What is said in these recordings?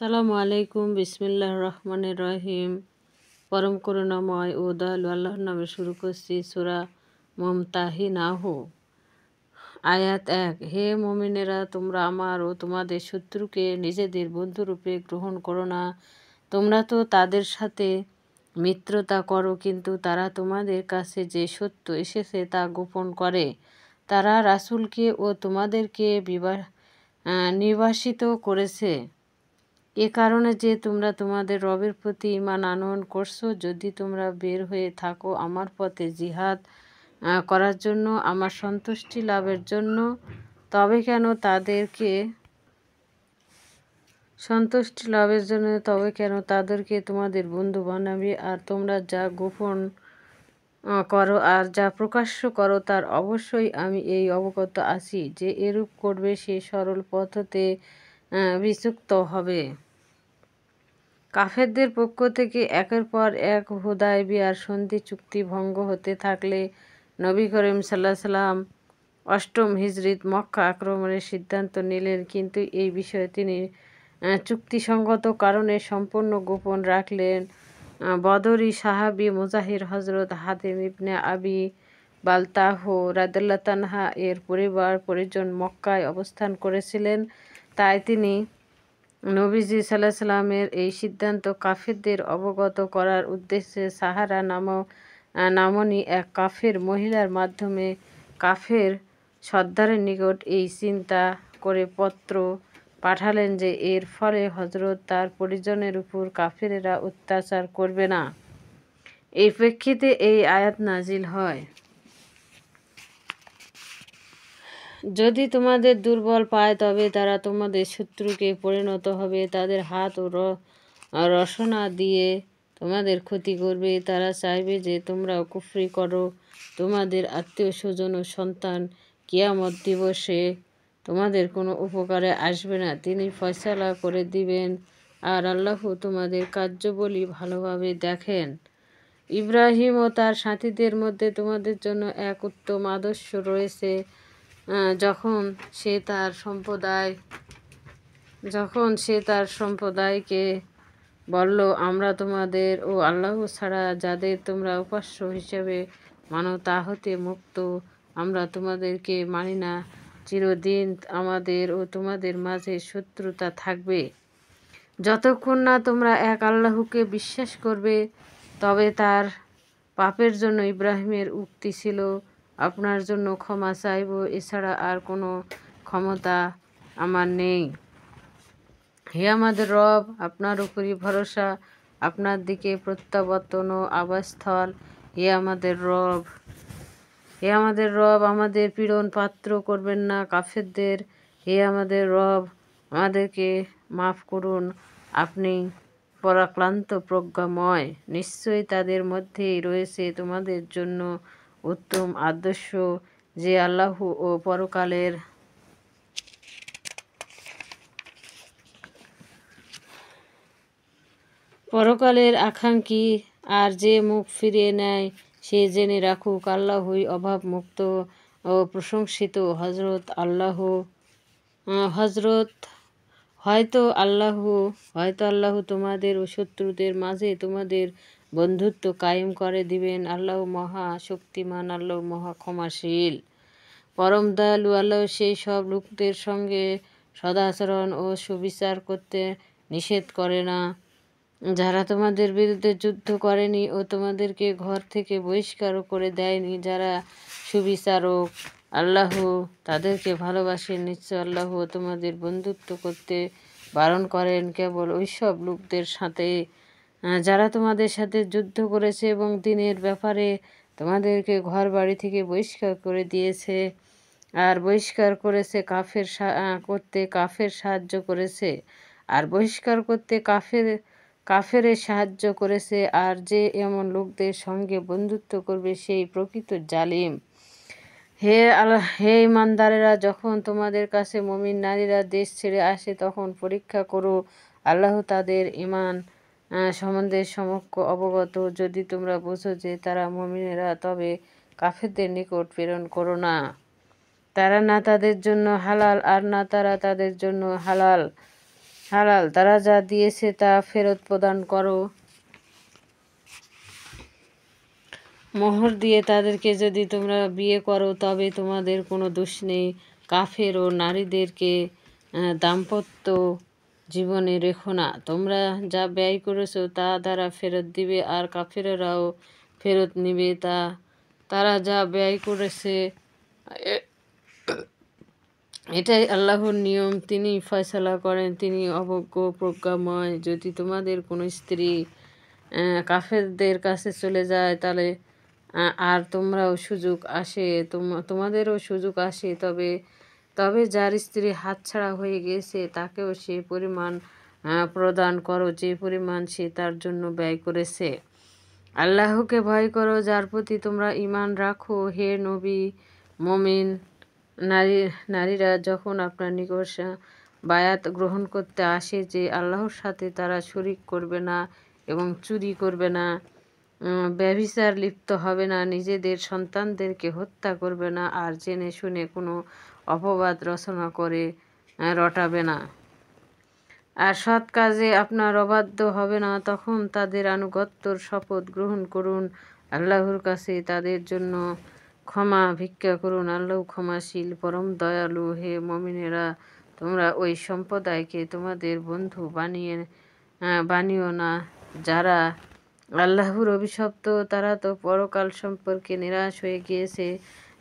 সালামু আলাইকুম, বিসমিল্লাহ রহমানির রহিম। পরম করুণাময় ও দয়ালু আল্লাহর নামে শুরু করছি সূরা মুমতাহিনাহ। আয়াত ১। হে মুমিনেরা, তোমরা আমার ও তোমাদের শত্রুকে নিজেদের বন্ধুরূপে গ্রহণ করো না। তোমরা তো তাদের সাথে মিত্রতা করো, কিন্তু তারা তোমাদের কাছে যে সত্য এসেছে তা গোপন করে। তারা রাসূলকে ও তোমাদেরকে নির্বাসিত করেছে এ কারণে যে তোমরা তোমাদের রবের প্রতি ঈমান আনয়ন করছো। যদি তোমরা বের হয়ে থাকো আমার পথে জিহাদ করার জন্য, আমার সন্তুষ্টি লাভের জন্য, তবে কেন তাদেরকে তোমাদের বন্ধু বানাবে? আর তোমরা যা গোপন করো আর যা প্রকাশ্য করো তার অবশ্যই আমি এই অবগত আছি যে এরূপ করবে সে সরল পথ হতে বিচ্যুত হবে। কাফেরদের পক্ষ থেকে একের পর এক হুদায়বিয়ার সন্ধি চুক্তি ভঙ্গ হতে থাকলে নবী করিম সাল্লাম অষ্টম হিজরিত মক্কা আক্রমণের সিদ্ধান্ত নিলেন, কিন্তু এই বিষয়ে তিনি চুক্তিসঙ্গত কারণে সম্পূর্ণ গোপন রাখলেন। বদরি সাহাবী মুজাহির হজরত হাতিম ইবনে আবি বালতাহ রাদিয়াল্লাহু তাআলা এর পরিবার পরিজন মক্কায় অবস্থান করেছিলেন। তাই তিনি নবীজি সাল্লামের এই সিদ্ধান্ত কাফেরদের অবগত করার উদ্দেশ্যে সাহারা নামনি এক কাফের মহিলার মাধ্যমে কাফের সর্দারের নিকট এই চিন্তা করে পত্র পাঠালেন যে এর ফলে হযরত তার পরিজনের উপর কাফেরেরা অত্যাচার করবে না। এই প্রেক্ষিতে এই আয়াত নাজিল হয়। যদি তোমাদের দুর্বল পায় তবে তারা তোমাদের শত্রুকে পরিণত হবে, তাদের হাত ও রসনা দিয়ে তোমাদের ক্ষতি করবে। তারা চাইবে যে তোমরাও কুফরি করো। তোমাদের আত্মীয় স্বজন ও সন্তান কিয়ামত দিবসে তোমাদের কোনো উপকারে আসবে না। তিনি ফয়সালা করে দিবেন, আর আল্লাহ তোমাদের কার্যাবলী ভালোভাবে দেখেন। ইব্রাহিম ও তার সাথীদের মধ্যে তোমাদের জন্য এক উত্তম আদর্শ রয়েছে। যখন সে তার সম্প্রদায়কে বলল, আমরা তোমাদের ও আল্লাহ ছাড়া যাদের তোমরা উপাস্য হিসেবে মানো তা হতে মুক্ত। আমরা তোমাদেরকে মানি না। চিরদিন আমাদের ও তোমাদের মাঝে শত্রুতা থাকবে যতক্ষণ না তোমরা এক আল্লাহকে বিশ্বাস করবে। তবে তার পাপের জন্য ইব্রাহিমের উক্তি ছিল, আপনার জন্য ক্ষমা চাইব, এছাড়া আর কোনো ক্ষমতা আমার নেই। হে আমাদের রব, আপনার উপরই ভরসা, আপনার দিকে প্রত্যাবর্তন ও আবাসস্থল। হে আমাদের রব, আমাদের পীড়ন পাত্র করবেন না কাফেরদের। হে আমাদের রব, আমাদেরকে মাফ করুন, আপনি পরাক্রান্ত প্রজ্ঞাময়। নিশ্চয়ই তাদের মধ্যেই রয়েছে তোমাদের জন্য উত্তম আদর্শ, যে আল্লাহ ও পরকালের আকাঙ্ক্ষী, আর যে মুখ ফিরিয়ে নেয় সে জেনে রাখুক আল্লাহই অভাবমুক্ত ও প্রশংসিত। হয়তো আল্লাহ তোমাদের ও শত্রুদের মাঝে তোমাদের বন্ধুত্ব কায়েম করে দিবেন। আল্লাহ মহা শক্তিমান, আল্লাহ মহা ক্ষমাশীল, পরম দয়ালু। আল্লাহ সেই সব লোকদের সঙ্গে সদাচরণ ও সুবিচার করতে নিষেধ করে না যারা তোমাদের বিরুদ্ধে যুদ্ধ করেনি ও তোমাদেরকে ঘর থেকে বহিষ্কারও করে দেয়নি। যারা সুবিচারক, আল্লাহ তাদেরকে ভালোবাসেন। নিশ্চয় আল্লাহ তোমাদের বন্ধুত্ব করতে বারণ করেন কেবল ওইসব লোকদের সাথে যারা তোমাদের সাথে যুদ্ধ করেছে এবং দ্বীনের ব্যাপারে তোমাদেরকে ঘর বাড়ি থেকে বহিষ্কার করে দিয়েছে, আর বহিষ্কার করেছে কাফের সাহায্য করেছে, আর বহিষ্কার করতে কাফেরের সাহায্য করেছে। আর যে এমন লোকদের সঙ্গে বন্ধুত্ব করবে সেই প্রকৃত জালিম। হে ইমানদারেরা, যখন তোমাদের কাছে মুমিন নারীরা দেশ ছেড়ে আসে তখন পরীক্ষা করো, আল্লাহ তাদের ঈমান সম্বন্ধে সম্যক অবগত। যদি তোমরা বোঝো যে তারা মুমিনেরা, তবে কাফেরদের নিকট প্রেরণ করো না। তারা না তাদের জন্য হালাল আর না তারা তাদের জন্য হালাল। হালাল, তারা যা দিয়েছে তা ফেরত প্রদান করো। মোহর দিয়ে তাদেরকে যদি তোমরা বিয়ে করো তবে তোমাদের কোনো দোষ নেই। কাফের ও নারীদেরকে দাম্পত্য জীবনে রেখো না। তোমরা যা ব্যয় করেছো তা দ্বারা ফেরত দিবে, আর কাফেরেরাও ফেরত নিবে তারা যা ব্যয় করেছে। এটাই আল্লাহর নিয়ম, তিনি ফয়সালা করেন, তিনি অবজ্ঞ প্রজ্ঞাময়। যদি তোমাদের কোনো স্ত্রী কাফেরদের কাছে চলে যায় তাহলে আর তোমরাও সুযোগ আসে, তোমাদেরও সুযোগ আসে, তবে তবে যার স্ত্রী হাতছাড়া হয়ে গেছে তাকেও সে পরিমাণ প্রদান করো যে পরিমাণ সে তার জন্য ব্যয় করেছে। আল্লাহকে ভয় করো যার প্রতি তোমরা ঈমান রাখো। হে নবী, মুমিন নারীরা যখন আপনার নিকট বায়াত গ্রহণ করতে আসে যে আল্লাহর সাথে তারা শরিক করবে না এবং চুরি করবে না, ব্যভিচার লিপ্ত হবে না, নিজেদের সন্তানদেরকে হত্যা করবে না, আর জেনে শুনে কোনো অপবাদ রচনা করে রটাবে না, আর সৎ কাজে আপনার অবাধ্য হবে না, তখন তাদের আনুগত্যর শপথ গ্রহণ করুন। আল্লাহর কাছে তাদের জন্য ক্ষমা ভিক্ষা করুন, আল্লাহ ক্ষমাশীল পরম দয়ালু। হে মুমিনেরা, তোমরা ওই সম্প্রদায়কে তোমাদের বন্ধু বানিও না যারা আল্লাহর অভিশপ্ত, তারা তো পরকাল সম্পর্কে নিরাশ হয়ে গিয়েছে,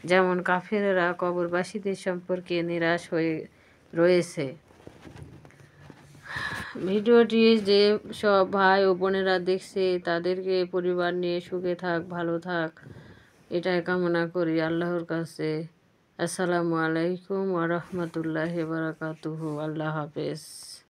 যেমন কাফেরেরা কবরবাসীদের সম্পর্কে নিরাশ হয়ে রয়েছে। ভিডিওটি যে সব ভাই ও বোনেরা দেখছে তাদেরকে পরিবার নিয়ে সুখে থাক, ভালো থাক, এটাই কামনা করি আল্লাহর কাছে। আসসালামু আলাইকুম ওয়া রাহমাতুল্লাহি ওয়া বারাকাতুহু। আল্লাহ হাফেজ।